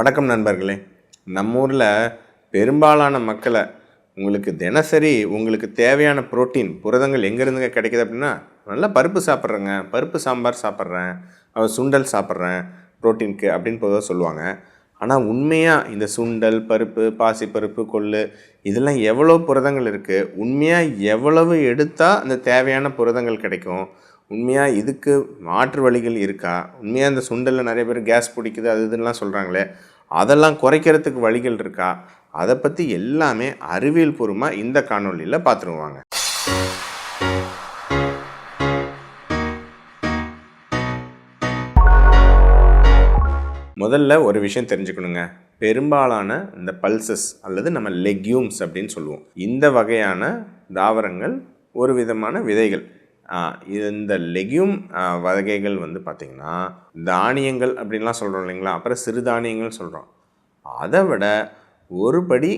வணக்கம் நண்பர்களே. நம்ம ஊரில் பெரும்பாலான மக்களை உங்களுக்கு தினசரி உங்களுக்கு தேவையான புரோட்டீன் புரதங்கள் எங்கேருந்துங்க கிடைக்கிது அப்படின்னா, நல்லா பருப்பு சாப்பிட்றேங்க, பருப்பு சாம்பார் சாப்பிட்றேன், சுண்டல் சாப்பிட்றேன் புரோட்டீனுக்கு அப்படின்னு பொதுவாக சொல்லுவாங்க. ஆனால் உண்மையாக இந்த சுண்டல், பருப்பு, பாசிப்பருப்பு, கொள்ளு இதெல்லாம் எவ்வளோ புரதங்கள் இருக்குது, உண்மையாக எவ்வளவு எடுத்தால் அந்த தேவையான புரதங்கள் கிடைக்கும், உண்மையாக இதுக்கு மாற்று வழிகள் இருக்கா, உண்மையாக இந்த சுண்டலில் நிறைய பேர் கேஸ் பிடிக்குது அது இதுலாம் சொல்கிறாங்களே, அதெல்லாம் குறைக்கிறதுக்கு வழிகள் இருக்கா, அதை பற்றி எல்லாமே அறிவியல் பூர்வமாக இந்த காணொலியில் பார்த்துருவாங்க. முதல்ல ஒரு விஷயம் தெரிஞ்சுக்கணுங்க. பெரும்பாலான இந்த பல்சஸ் அல்லது நம்ம லெக்யூம்ஸ் அப்படின்னு சொல்லுவோம், இந்த வகையான தாவரங்கள் ஒரு விதமான விதைகள். இந்த லெக்யூம் வகைகள் வந்து பார்த்திங்கன்னா தானியங்கள் அப்படின்லாம் சொல்கிறோம் இல்லைங்களா, அப்புறம் சிறுதானியங்கள் சொல்கிறோம். அதை விட ஒரு படி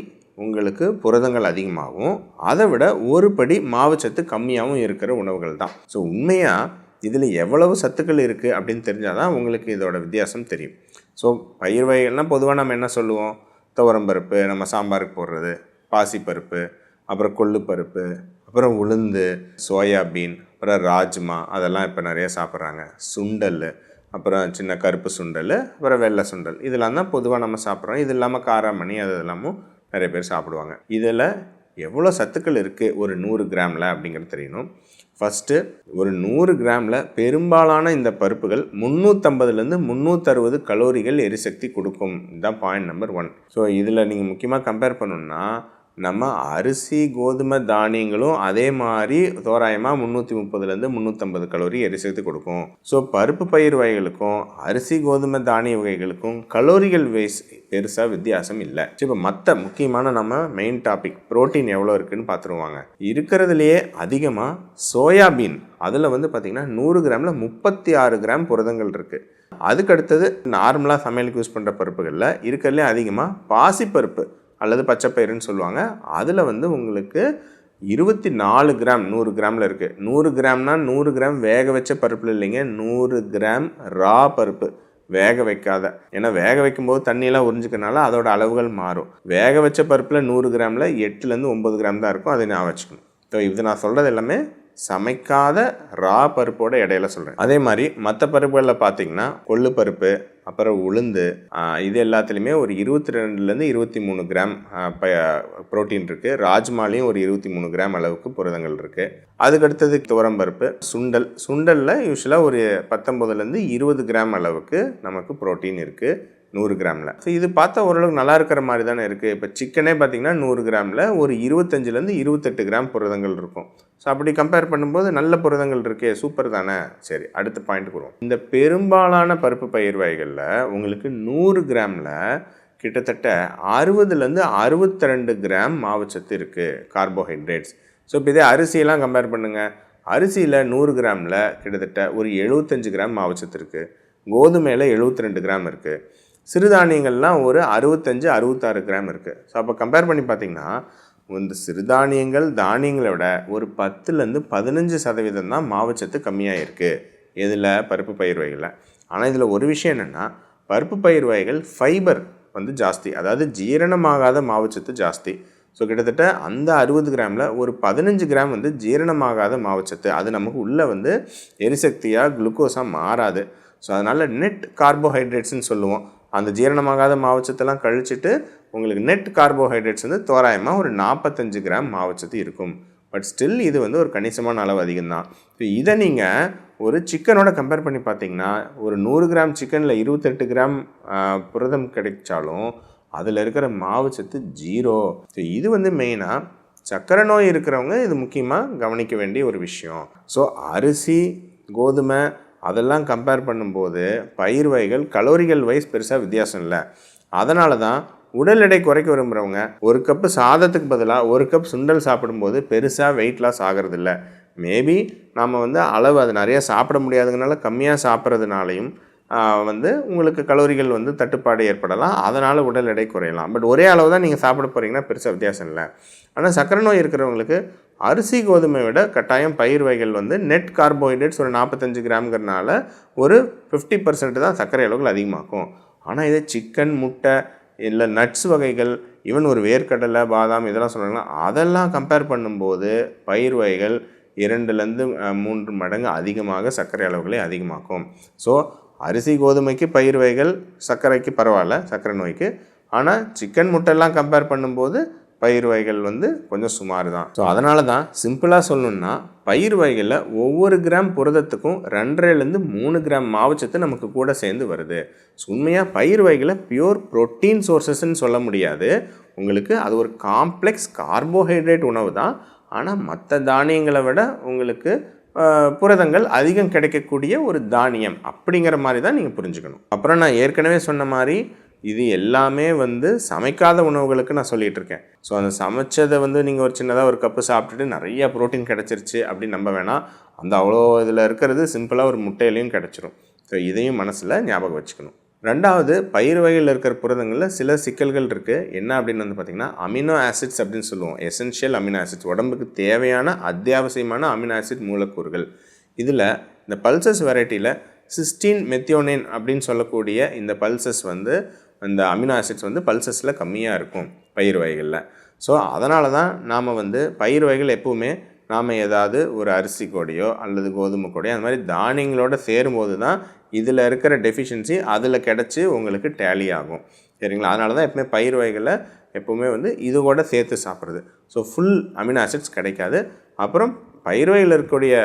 உங்களுக்கு புரதங்கள் அதிகமாகவும் அதை விட ஒரு படி மாவுச்சத்து கம்மியாகவும் இருக்கிற உணவுகள் தான். ஸோ உண்மையாக இதில் எவ்வளவு சத்துக்கள் இருக்குது அப்படின்னு தெரிஞ்சால் தான் உங்களுக்கு இதோட வித்தியாசம் தெரியும். ஸோ பயிர் வகைகள்னால் பொதுவாக நம்ம என்ன சொல்லுவோம், துவரம்பருப்பு நம்ம சாம்பாருக்கு போடுறது, பாசிப்பருப்பு, அப்புறம் கொள்ளுப்பருப்பு, அப்புறம் உளுந்து, சோயாபீன், அப்புறம் ராஜ்மா, அதெல்லாம் இப்போ நிறைய சாப்பிட்றாங்க. சுண்டல், அப்புறம் சின்ன கருப்பு சுண்டல், அப்புறம் வெள்ளை சுண்டல், இதெல்லாம் தான் பொதுவாக நம்ம சாப்பிட்றோம். இது இல்லாமல் காராமணி அது எல்லாமும் நிறைய பேர் சாப்பிடுவாங்க. இதில் எவ்வளோ சத்துக்கள் இருக்குது ஒரு 100 கிராமில் அப்படிங்கிறது தெரியணும். ஃபஸ்ட்டு ஒரு 100 கிராமில் பெரும்பாலான இந்த பருப்புகள் 350லேருந்து 360 கலோரிகள் எரிசக்தி கொடுக்கும். இதுதான் பாயிண்ட் நம்பர் 1. ஸோ இதில் நீங்கள் முக்கியமாக கம்பேர் பண்ணணுன்னா நம்ம அரிசி கோதுமை தானியங்களும் அதே மாதிரி தோராயமாக 330லேருந்து 350 கலோரி எரிசக்தி கொடுக்கும். ஸோ பருப்பு பயிர் வகைகளுக்கும் அரிசி கோதுமை தானிய வகைகளுக்கும் கலோரிகள் வைஸ் பெருசாக வித்தியாசம் இல்லை. இப்போ மற்ற முக்கியமான நம்ம மெயின் டாபிக் புரோட்டீன் எவ்வளோ இருக்குதுன்னு பார்த்துருவாங்க. இருக்கிறதுலையே அதிகமாக சோயாபீன், அதில் வந்து பார்த்திங்கன்னா 100 கிராமில் 36 கிராம் புரதங்கள் இருக்குது. அதுக்கு அடுத்தது நார்மலாக சமையலுக்கு யூஸ் பண்ணுற பருப்புகளில் இருக்கிறதுலே அதிகமாக பாசிப்பருப்பு அல்லது பச்சைப்பயிறுன்னு சொல்லுவாங்க. அதில் வந்து உங்களுக்கு 24 கிராம் 100 கிராமில் இருக்குது. 100 கிராம்னா 100 கிராம் வேக வச்ச பருப்பில் இல்லைங்க, 100 கிராம் ரா பருப்பு, வேக வைக்காத. ஏன்னா வேக வைக்கும்போது தண்ணியெல்லாம் உறிஞ்சிக்கனால அதோட அளவுகள் மாறும். வேக வச்ச பருப்பில் 100 கிராமில் 8லேருந்து 9 கிராம் தான் இருக்கும். அதை நான் வச்சுக்கணும். ஸோ இது நான் சொல்கிறது எல்லாமே சமைக்காத ரா பருப்போட இடையில சொல்கிறேன். அதே மாதிரி மற்ற பருப்புகளில் பார்த்தீங்கன்னா கொள்ளு பருப்பு, அப்புறம் உளுந்து, இது எல்லாத்துலேயுமே ஒரு 22லேருந்து 23 கிராம் புரோட்டீன் இருக்குது. ராஜ்மாலையும் ஒரு 23 கிராம் அளவுக்கு புரதங்கள் இருக்குது. அதுக்கடுத்தது துவரம்பருப்பு, சுண்டலில் யூஸ்வலாக ஒரு 19லேருந்து 20 கிராம் அளவுக்கு நமக்கு புரோட்டீன் இருக்குது 100 கிராமில். ஸோ இது பார்த்தா ஓரளவுக்கு நல்லா இருக்கிற மாதிரி தானே இருக்குது. இப்போ சிக்கனே பார்த்திங்கன்னா 100 கிராமில் ஒரு 25லேருந்து 28 கிராம் புரதங்கள் இருக்கும். ஸோ அப்படி கம்பேர் பண்ணும்போது நல்ல புரதங்கள் இருக்கே, சூப்பர் தானே. சரி, அடுத்த பாயிண்ட்டுக்கு வருவோம். இந்த பெரும்பாலான பருப்பு பயிர் வகைகளில் உங்களுக்கு 100 கிராமில் கிட்டத்தட்ட 60லேருந்து 62 கிராம் மாவுச்சத்து இருக்குது, கார்போஹைட்ரேட்ஸ். ஸோ இப்போ இதே அரிசியெல்லாம் கம்பேர் பண்ணுங்கள். அரிசியில் 100 கிராமில் கிட்டத்தட்ட ஒரு 75 கிராம் மாவுச்சத்து இருக்குது. கோதுமையில் 72 கிராம் இருக்குது. சிறுதானியங்கள்லாம் ஒரு 65-66 கிராம் இருக்குது. ஸோ அப்போ கம்பேர் பண்ணி பார்த்திங்கன்னா இந்த சிறுதானியங்கள் தானியங்களை விட ஒரு 10லேருந்து 15% தான் மாவுச்சத்து கம்மியாக இருக்குது இதில் பருப்பு பயிர் வகைகளில். ஆனால் இதில் ஒரு விஷயம் என்னென்னா, பருப்பு பயிர் வகைகள் ஃபைபர் வந்து ஜாஸ்தி, அதாவது ஜீரணமாகாத மாவுச்சத்து ஜாஸ்தி. ஸோ கிட்டத்தட்ட அந்த 60 கிராமில் ஒரு 15 கிராம் வந்து ஜீரணமாகாத மாவுச்சத்து, அது நமக்கு உள்ளே வந்து எரிசக்தியாக குளுக்கோஸாக மாறாது. ஸோ அதனால் நெட் கார்போஹைட்ரேட்ஸ்ன்னு சொல்லுவோம். அந்த ஜீரணமாகாத மாவுச்சத்தெல்லாம் கழிச்சிட்டு உங்களுக்கு நெட் கார்போஹைட்ரேட்ஸ் வந்து தோராயமாக ஒரு 45 கிராம் மாவுச்சத்து இருக்கும். பட் ஸ்டில் இது வந்து ஒரு கணிசமான அளவு அதிகம்தான். ஸோ இதை நீங்கள் ஒரு சிக்கனோட கம்பேர் பண்ணி பார்த்தீங்கன்னா ஒரு 100 கிராம் சிக்கனில் 28 கிராம் புரதம் கிடைச்சாலும் அதில் இருக்கிற மாவுச்சத்து 0. ஸோ இது வந்து மெயினாக சர்க்கரை நோய் இருக்கிறவங்க இது முக்கியமாக கவனிக்க வேண்டிய ஒரு விஷயம். ஸோ அரிசி கோதுமை அதெல்லாம் கம்பேர் பண்ணும்போது பயிர் வகைகள் கலோரிகள் வைஸ் பெருசாக வித்தியாசம் இல்லை. அதனால தான் உடல் எடை குறைக்க விரும்புகிறவங்க ஒரு கப்பு சாதத்துக்கு பதிலாக ஒரு கப் சுண்டல் சாப்பிடும்போது பெருசாக வெயிட் லாஸ் ஆகிறதில்ல. மேபி நம்ம வந்து அளவு அது நிறையா சாப்பிட முடியாதுங்கனால கம்மியாக சாப்பிட்றதுனாலையும் வந்து உங்களுக்கு கலோரிகள் வந்து தட்டுப்பாடு ஏற்படலாம், அதனால் உடல் எடை குறையலாம். பட் ஒரே அளவு தான் நீங்கள் சாப்பிட போகிறீங்கன்னா பெருசாக வித்தியாசம் இல்லை. ஆனால் சர்க்கரை நோய் இருக்கிறவங்களுக்கு அரிசி கோதுமை விட கட்டாயம் பயிர் வகைகள் வந்து நெட் கார்போஹைட்ரேட்ஸ் ஒரு 45 கிராம்ங்கிறனால ஒரு 50% தான் சர்க்கரை அளவுகள் அதிகமாகும். ஆனால் இதே சிக்கன், முட்டை இல்லை நட்ஸ் வகைகள், ஈவன் ஒரு வேர்க்கடலை, பாதாம் இதெல்லாம் சொல்கிறாங்கன்னா அதெல்லாம் கம்பேர் பண்ணும்போது பயிர் வகைகள் 2லேருந்து 3 மடங்கு அதிகமாக சர்க்கரை அளவுகளை அதிகமாக்கும். ஸோ அரிசி கோதுமைக்கு பயிர் வகைகள் சர்க்கரைக்கு பரவாயில்ல, சர்க்கரை நோய்க்கு. ஆனால் சிக்கன் முட்டைலாம் கம்பேர் பண்ணும்போது பயிர் வகைகள் கொஞ்சம் சுமார் தான். ஸோ அதனால தான் சிம்பிளாக சொல்லணுன்னா பயிர் வகைகளில் ஒவ்வொரு கிராம் புரதத்துக்கும் 2.5லேருந்து 3 கிராம் மாவுச்சத்து நமக்கு கூட சேர்ந்து வருது. ஸோ உண்மையாக பயிர் வகைகளை பியூர் ப்ரோட்டீன் சோர்சஸ்ன்னு சொல்ல முடியாது. உங்களுக்கு அது ஒரு காம்ப்ளெக்ஸ் கார்போஹைட்ரேட் உணவு தான். ஆனால் மற்ற தானியங்களை விட உங்களுக்கு புரதங்கள் அதிகம் கிடைக்கக்கூடிய ஒரு தானியம் அப்படிங்கிற மாதிரி தான் நீங்கள் புரிஞ்சுக்கணும். அப்புறம் நான் ஏற்கனவே சொன்ன மாதிரி இது எல்லாமே சமைக்காத உணவுகளுக்கு நான் சொல்லிகிட்டு இருக்கேன். ஸோ அந்த சமைச்சதை நீங்கள் ஒரு சின்னதாக ஒரு கப்பு சாப்பிட்டுட்டு நிறைய ப்ரோட்டீன் கிடச்சிருச்சு அப்படின்னு நம்ப வேணாம். அவ்வளோ இதில் இருக்கிறது சிம்பிளாக ஒரு முட்டையிலையும் கிடச்சிரும். ஸோ இதையும் மனசில் ஞாபகம் வச்சுக்கணும். 2வது, பயிர் வகையில் இருக்கிற புரதங்களில் சில சிக்கல்கள் இருக்குது. என்ன அப்படின்னு பார்த்திங்கன்னா அமினோ ஆசிட்ஸ் அப்படின்னு சொல்லுவோம். எசென்ஷியல் அமினோ ஆசிட்ஸ், உடம்புக்கு தேவையான அத்தியாவசியமான அமினோ ஆசிட் மூலக்கூறுகள். இதில் இந்த பல்சஸ் வெரைட்டியில் சிஸ்டீன் மெத்தியோனைன் அப்படின்னு சொல்லக்கூடிய இந்த பல்சஸ் இந்த அமினோ ஆசிட்ஸ் பல்சஸில் கம்மியாக இருக்கும் பயிர் வகைகளில். ஸோ அதனால தான் நாம் பயிர் வகைகள் எப்போவுமே நாம் ஏதாவது ஒரு அரிசி கொடையோ அல்லது கோதுமை கொடையோ அந்த மாதிரி தானியங்களோடு சேரும்போது தான் இதில் இருக்கிற டெஃபிஷியன்சி அதில் கிடச்சி உங்களுக்கு டேலி ஆகும். சரிங்களா? அதனால தான் எப்பவுமே பயிர் வகைகளை எப்போவுமே இது கூட சேர்த்து சாப்பிட்றது. ஸோ ஃபுல் அமினோ ஆசிட்ஸ் கிடைக்காது. அப்புறம் பயிர் வகையில் இருக்கக்கூடிய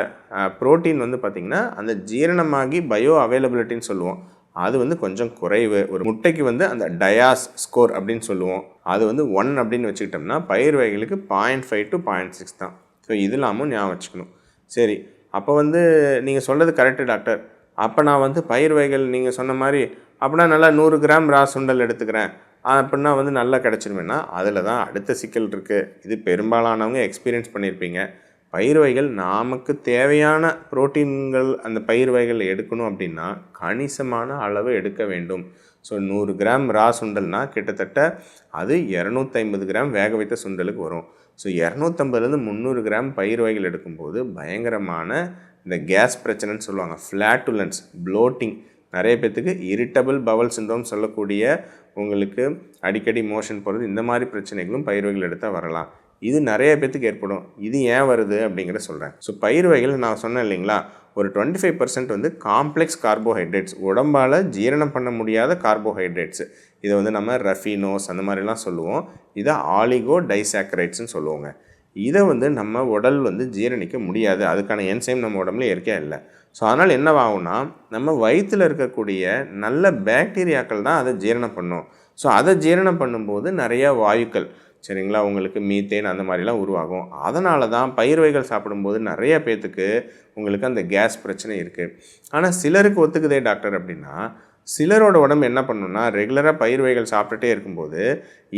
ப்ரோட்டீன் பார்த்திங்கன்னா அந்த ஜீரணமாகி பயோ அவைலபிலிட்டின்னு சொல்லுவோம். அது கொஞ்சம் குறைவு. ஒரு முட்டைக்கு அந்த டயாஸ் ஸ்கோர் அப்படின்னு சொல்லுவோம். அது 1 அப்படின்னு வச்சுக்கிட்டோம்னா பயிர் வகைகளுக்கு 0.5 to 0.6 தான். ஸோ இதெல்லாமும் ஞாபகம் வச்சுக்கணும். சரி, அப்போ நீங்கள் சொல்கிறது கரெக்டு டாக்டர். அப்போ நான் பயிர் வகைகள் நீங்கள் சொன்ன மாதிரி அப்படின்னா நல்லா 100 கிராம் ரா சுண்டல் எடுத்துக்கிறேன் அப்படின்னா நல்லா கிடச்சிருமேன்னா அதில் தான் அடுத்த சிக்கல் இருக்குது. இது பெரும்பாலானவங்க எக்ஸ்பீரியன்ஸ் பண்ணியிருப்பீங்க. பயிர் வகைகள் நமக்கு தேவையான புரோட்டீன்கள் அந்த பயிர் வகைகள் எடுக்கணும் அப்படின்னா கணிசமான அளவு எடுக்க வேண்டும். ஸோ 100 கிராம் ரா சுண்டல்னால் கிட்டத்தட்ட அது 250 கிராம் வேக வைத்த சுண்டலுக்கு வரும். ஸோ 250லேருந்து 300 கிராம் பயிர் வகைகள் எடுக்கும்போது பயங்கரமான இந்த கேஸ் பிரச்சனைன்னு சொல்லுவாங்க, ஃப்ளாட்டுலன்ஸ், ப்ளோட்டிங், நிறைய பேர்த்துக்கு இரிட்டபிள் பவல் சிண்ட்ரோம் சொல்லக்கூடிய உங்களுக்கு அடிக்கடி மோஷன் போகிறது, இந்த மாதிரி பிரச்சனைகளும் பயிர் வகைகள் எடுத்தால் வரலாம். இது நிறைய பேர்த்துக்கு ஏற்படும். இது ஏன் வருது அப்படிங்கிற சொல்கிறேன். ஸோ பயிர் வகைகள் நான் சொன்னேன் இல்லைங்களா, ஒரு 25% காம்ப்ளெக்ஸ் கார்போஹைட்ரேட்ஸ், உடம்பால் ஜீரணம் பண்ண முடியாத கார்போஹைட்ரேட்ஸு. இதை நம்ம ரஃபினோஸ் அந்த மாதிரிலாம் சொல்லுவோம். இதை ஆலிகோ டைசாக்கரைட்ஸ்ன்னு சொல்லுவோங்க. இதை நம்ம உடல் ஜீரணிக்க முடியாது. அதுக்கான என்சைம் நம்ம உடம்புல இயற்கையாக இல்லை. ஸோ அதனால் என்னவாகும்னா நம்ம வயிற்றில் இருக்கக்கூடிய நல்ல பாக்டீரியாக்கள் தான் அதை ஜீரணம் பண்ணும். ஸோ அதை ஜீரணம் பண்ணும்போது நிறையா வாயுக்கள், சரிங்களா, உங்களுக்கு மீத்தேன் அந்த மாதிரிலாம் உருவாகும். அதனால தான் பயிர் வகைகள் சாப்பிடும்போது நிறைய பேர்த்துக்கு உங்களுக்கு அந்த கேஸ் பிரச்சனை இருக்குது. ஆனால் சிலருக்கு ஒத்துக்குதே டாக்டர் அப்படின்னா, சிலரோட உடம்பு என்ன பண்ணணும்னா ரெகுலராக பயிர் வகைகள் சாப்பிட்டுட்டே இருக்கும்போது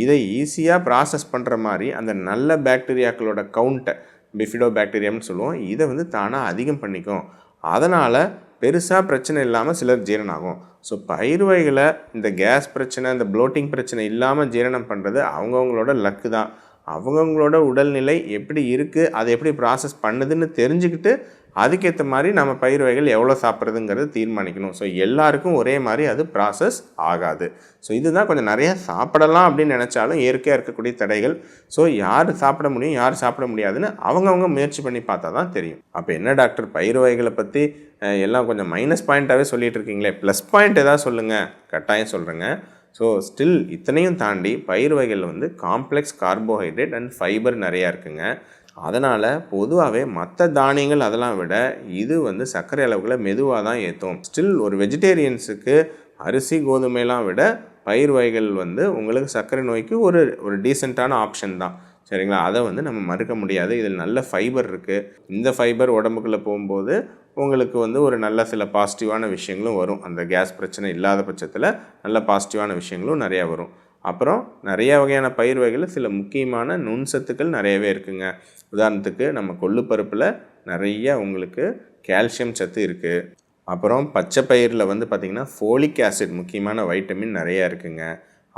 இதை ஈஸியாக ப்ராசஸ் பண்ணுற மாதிரி அந்த நல்ல பாக்டீரியாக்களோட கவுண்ட்டை, பிஃபிடோ பாக்டீரியாம்னு சொல்லுவோம், இதை தானாக அதிகம் பண்ணிக்கும். அதனால் பெருசாக பிரச்சனை இல்லாமல் சிலர் ஜீரணம் ஆகும். ஸோ பயிர் வகைகளை இந்த கேஸ் பிரச்சனை, இந்த ப்ளோட்டிங் பிரச்சனை இல்லாமல் ஜீரணம் பண்ணுறது அவங்கவுங்களோட லக்கு தான். அவங்கவுங்களோட உடல்நிலை எப்படி இருக்குது, அதை எப்படி ப்ராசஸ் பண்ணுதுன்னு தெரிஞ்சுக்கிட்டு அதுக்கேற்ற மாதிரி நம்ம பயிர் வகைகள் எவ்வளோ சாப்பிட்றதுங்கிறது தீர்மானிக்கணும். ஸோ எல்லாருக்கும் ஒரே மாதிரி அது ப்ராசஸ் ஆகாது. ஸோ இதுதான் கொஞ்சம் நிறையா சாப்பிடலாம் அப்படின்னு நினச்சாலும் இயற்கையாக இருக்கக்கூடிய தடைகள். ஸோ யார் சாப்பிட முடியும், யார் சாப்பிட முடியாதுன்னு அவங்கவுங்க முயற்சி பண்ணி பார்த்தா தான் தெரியும். அப்போ என்ன டாக்டர் பயிர் வகைகளை பற்றி எல்லாம் கொஞ்சம் மைனஸ் பாயிண்ட்டாகவே சொல்லிகிட்டு இருக்கீங்களே, ப்ளஸ் பாயிண்ட் எதாவது சொல்லுங்கள். கட்டாயம் சொல்கிறேங்க. ஸோ ஸ்டில் இத்தனையும் தாண்டி பயிர் வகைகள் காம்ப்ளெக்ஸ் கார்போஹைட்ரேட் அண்ட் ஃபைபர் நிறையா இருக்குங்க. அதனால் பொதுவாகவே மற்ற தானியங்கள் அதெல்லாம் விட இது சர்க்கரை அளவுகளை மெதுவாக தான் ஏற்றும். ஸ்டில் ஒரு வெஜிடேரியன்ஸுக்கு அரிசி கோதுமையெல்லாம் விட பயிர் வகைகள் உங்களுக்கு சர்க்கரை நோய்க்கு ஒரு டீசெண்டான ஆப்ஷன் தான். சரிங்களா? அதை நம்ம மறுக்க முடியாது. இதில் நல்ல ஃபைபர் இருக்குது. இந்த ஃபைபர் உடம்புக்குள்ளே போகும்போது உங்களுக்கு ஒரு நல்ல சில பாசிட்டிவான விஷயங்களும் வரும். அந்த கேஸ் பிரச்சனை இல்லாத பட்சத்தில் நல்ல பாசிட்டிவான விஷயங்களும் நிறையா வரும். அப்புறம் நிறைய வகையான பயிர் வகையில் சில முக்கியமான நுண்சத்துக்கள் நிறையவே இருக்குங்க. உதாரணத்துக்கு நம்ம கொள்ளுப்பருப்பில் நிறைய உங்களுக்கு கால்சியம் சத்து இருக்குது. அப்புறம் பச்சை பயிரில் பார்த்திங்கன்னா ஃபோலிக் ஆசிட், முக்கியமான வைட்டமின் நிறையா இருக்குங்க.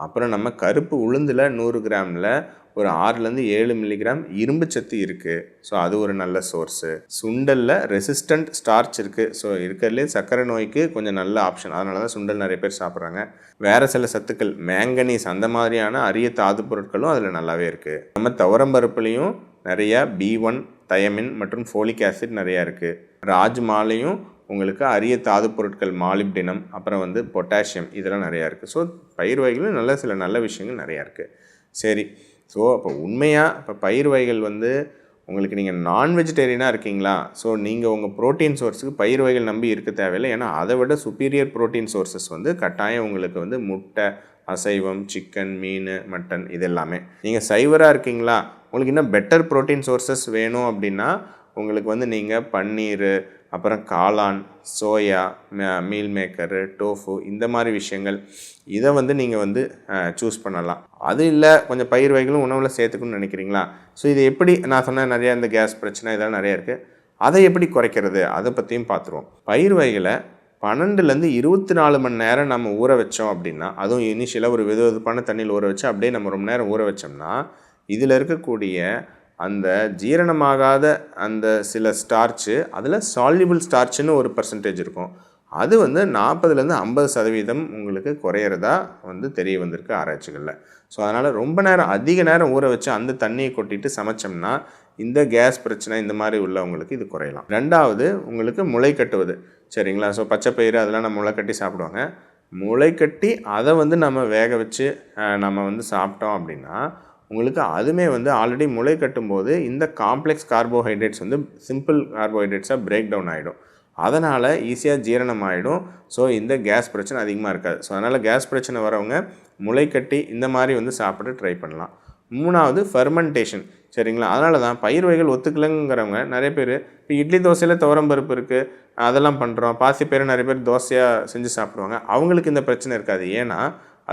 அப்புறம் நம்ம கருப்பு உளுந்தில் 100 கிராமில் ஒரு 6லேருந்து 7 மில்லிகிராம் இரும்பு சத்து இருக்குது. ஸோ அது ஒரு நல்ல சோர்ஸு. சுண்டலில் ரெசிஸ்டண்ட் ஸ்டார்ச் இருக்குது. ஸோ இருக்கிறதுலே சர்க்கரை நோய்க்கு கொஞ்சம் நல்ல ஆப்ஷன். அதனால தான் சுண்டல் நிறைய பேர் சாப்பிட்றாங்க. வேறு சில சத்துக்கள் மேங்கனீஸ் அந்த மாதிரியான அரிய தாது பொருட்களும் அதில் நல்லாவே இருக்குது. நம்ம துவரம்பருப்புலேயும் நிறையா B1, தயமின் மற்றும் ஃபோலிக் ஆசிட் நிறையா இருக்குது. ராஜ்மாலையும் உங்களுக்கு அரிய தாது பொருட்கள் மாலிப்டினம், அப்புறம் பொட்டாசியம் இதெல்லாம் நிறையா இருக்குது. ஸோ பயிர் வகைகளும் சில நல்ல விஷயங்கள் நிறையா இருக்குது. சரி, ஸோ அப்போ உண்மையாக இப்போ பயிர் வகைகள் உங்களுக்கு நீங்கள் நான் வெஜிடேரியனாக இருக்கீங்களா? ஸோ நீங்கள் உங்கள் ப்ரோட்டீன் சோர்ஸுக்கு பயிர் வகைகள் நம்பி இருக்க தேவையில்லை. ஏன்னா அதை விட சுப்பீரியர் ப்ரோட்டீன் சோர்ஸஸ் கட்டாயம் உங்களுக்கு முட்டை, அசைவம், சிக்கன், மீன், மட்டன் இது எல்லாமே. நீங்கள் சைவராக இருக்கீங்களா? உங்களுக்கு இன்னும் பெட்டர் ப்ரோட்டீன் சோர்ஸஸ் வேணும் அப்படின்னா உங்களுக்கு நீங்கள் பன்னீர், அப்புறம் காளான், சோயா, மீல் மேக்கரு, டோஃபு இந்த மாதிரி விஷயங்கள் இதை நீங்கள் சூஸ் பண்ணலாம். அது இல்லை கொஞ்சம் பயிர் வகைகளும் உணவில் சேர்த்துக்கணும்னு நினைக்கிறீங்களா? ஸோ இது எப்படி நான் சொன்ன நிறையா இந்த கேஸ் பிரச்சனை இதெல்லாம் நிறையா இருக்குது. அதை எப்படி குறைக்கிறது அதை பற்றியும் பார்த்துருவோம். பயிர் வகைகளை 12லேருந்து 24 மணி நேரம் நம்ம ஊற வச்சோம் அப்படின்னா, அதுவும் இனிஷியலாக ஒரு வெதுவெதுப்பான தண்ணியில் ஊற வச்சு அப்படியே நம்ம ரொம்ப நேரம் ஊற வச்சோம்னா இதில் இருக்கக்கூடிய அந்த ஜீரணமாகாத அந்த சில ஸ்டார்ச்சு அதில் சால்யூபிள் ஸ்டார்ச்சுன்னு ஒரு பர்சன்டேஜ் இருக்கும். அது 40லேருந்து 50% உங்களுக்கு குறையிறதா தெரிய வந்திருக்கு ஆராய்ச்சிகளில். ஸோ அதனால் ரொம்ப நேரம் அதிக நேரம் ஊற வச்சு அந்த தண்ணியை கொட்டிட்டு சமைச்சோம்னா இந்த கேஸ் பிரச்சனை இந்த மாதிரி உள்ளவங்களுக்கு இது குறையலாம். ரெண்டாவது உங்களுக்கு முளை கட்டுவது. சரிங்களா? ஸோ பச்சைப்பயிறு அதெல்லாம் நம்ம முளை கட்டி சாப்பிடுவாங்க. முளை கட்டி அதை நம்ம வேக வச்சு நம்ம சாப்பிட்டோம் அப்படின்னா உங்களுக்கு அதுவுமே ஆல்ரெடி முளை கட்டும்போது இந்த காம்ப்ளெக்ஸ் கார்போஹைட்ரேட்ஸ் சிம்பிள் கார்போஹைட்ரேட்ஸாக பிரேக் டவுன் ஆகிடும். அதனால் ஈஸியாக ஜீரணம் ஆகிடும். ஸோ இந்த கேஸ் பிரச்சனை அதிகமாக இருக்காது. ஸோ அதனால் கேஸ் பிரச்சனை வரவங்க முளை கட்டி இந்த மாதிரி சாப்பிட ட்ரை பண்ணலாம். மூணாவது ஃபெர்மெண்டேஷன். சரிங்களா? அதனால தான் பயிர் வகைகள் ஒத்துக்கலைங்கிறவங்க நிறைய பேர் இப்போ இட்லி தோசையில் துவரம்பருப்பு இருக்குது அதெல்லாம் பண்ணுறோம். பாசிப்பயிறு நிறைய பேர் தோசையாக செஞ்சு சாப்பிடுவாங்க. அவங்களுக்கு இந்த பிரச்சனை இருக்காது. ஏன்னா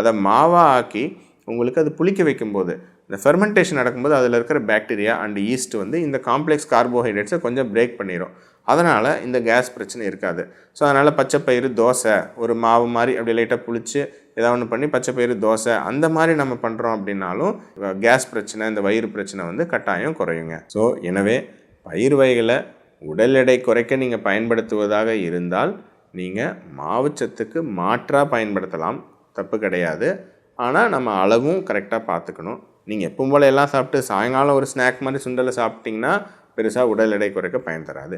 அதை மாவாக ஆக்கி உங்களுக்கு அது புளிக்க வைக்கும்போது இந்த ஃபெர்மெண்டேஷன் நடக்கும்போது அதில் இருக்கிற பாக்டீரியா அண்ட் ஈஸ்ட் இந்த காம்ப்ளெக்ஸ் கார்போஹைட்ரேட்ஸை கொஞ்சம் பிரேக் பண்ணிடும். அதனால் இந்த கேஸ் பிரச்சனை இருக்காது. ஸோ அதனால் பச்சைப்பயிறு தோசை ஒரு மாவு மாதிரி அப்படி லைட்டாக புளிச்சு ஏதாவது ஒன்று பண்ணி பச்சைப்பயிறு தோசை அந்த மாதிரி நம்ம பண்ணுறோம் அப்படின்னாலும் கேஸ் பிரச்சனை இந்த வயிறு பிரச்சனை கட்டாயம் குறையுங்க. ஸோ எனவே பயிர் வகைகளை உடல் எடை குறைக்க நீங்கள் பயன்படுத்துவதாக இருந்தால் நீங்கள் மாவுச்சத்துக்கு மாற்றாக பயன்படுத்தலாம், தப்பு கிடையாது. ஆனால் நம்ம அளவும் கரெக்டாக பார்த்துக்கணும். நீங்கள் எப்பவும் போல எல்லாம் சாப்பிட்டு சாயங்காலம் ஒரு ஸ்நாக் மாதிரி சுண்டலை சாப்பிட்டிங்கன்னா பெருசாக உடல் எடை குறைக்க பயன் தராது.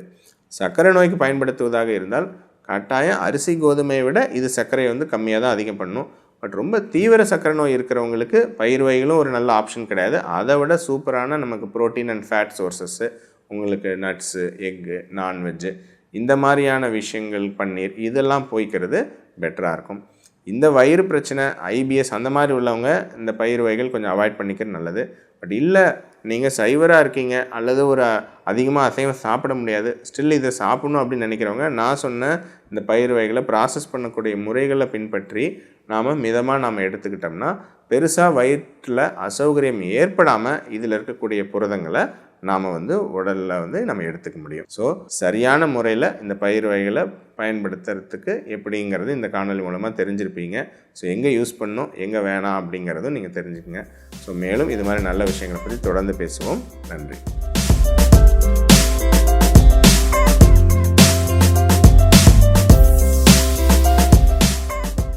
சர்க்கரை நோய்க்கு பயன்படுத்துவதாக இருந்தால் கட்டாயம் அரிசி கோதுமையை விட இது சர்க்கரையை கம்மியாக தான் அதிகம் பண்ணணும். பட் ரொம்ப தீவிர சர்க்கரை நோய் இருக்கிறவங்களுக்கு பயிர் வகைகளும் ஒரு நல்ல ஆப்ஷன் கிடையாது. அதை விட சூப்பரான நமக்கு ப்ரோட்டீன் அண்ட் ஃபேட் சோர்ஸஸ்ஸு உங்களுக்கு நட்ஸு, எக்கு, நான்வெஜ்ஜு இந்த மாதிரியான விஷயங்கள், பன்னீர் இதெல்லாம் போய்க்கிறது பெட்டராக இருக்கும். இந்த வயிறு பிரச்சனை, IBS அந்த மாதிரி உள்ளவங்க இந்த பயிர் வகைகள் கொஞ்சம் அவாய்ட் பண்ணிக்கிறது நல்லது. பட் இல்லை நீங்கள் சைவராக இருக்கீங்க அல்லது ஒரு அதிகமாக அசைவம் சாப்பிட முடியாது, ஸ்டில் இதை சாப்பிடணும் அப்படின்னு நினைக்கிறவங்க நான் சொன்ன இந்த பயிர் வகைகளை ப்ராசஸ் பண்ணக்கூடிய முறைகளை பின்பற்றி நாம் எடுத்துக்கிட்டோம்னா பெருசாக வயிற்றில் அசௌகரியம் ஏற்படாமல் இதில் இருக்கக்கூடிய புரதங்களை நாம் உடலில் நம்ம எடுத்துக்க முடியும். ஸோ சரியான முறையில் இந்த பயிர் வகைகளை பயன்படுத்துறதுக்கு எப்படிங்கிறது இந்த காணொலி மூலமாக தெரிஞ்சிருப்பீங்க. ஸோ எங்கே யூஸ் பண்ணணும் எங்கே வேணாம் அப்படிங்கிறதும் நீங்கள் தெரிஞ்சுக்கங்க. ஸோ மேலும் இது மாதிரி நல்ல விஷயங்களை பற்றி தொடர்ந்து பேசுவோம். நன்றி.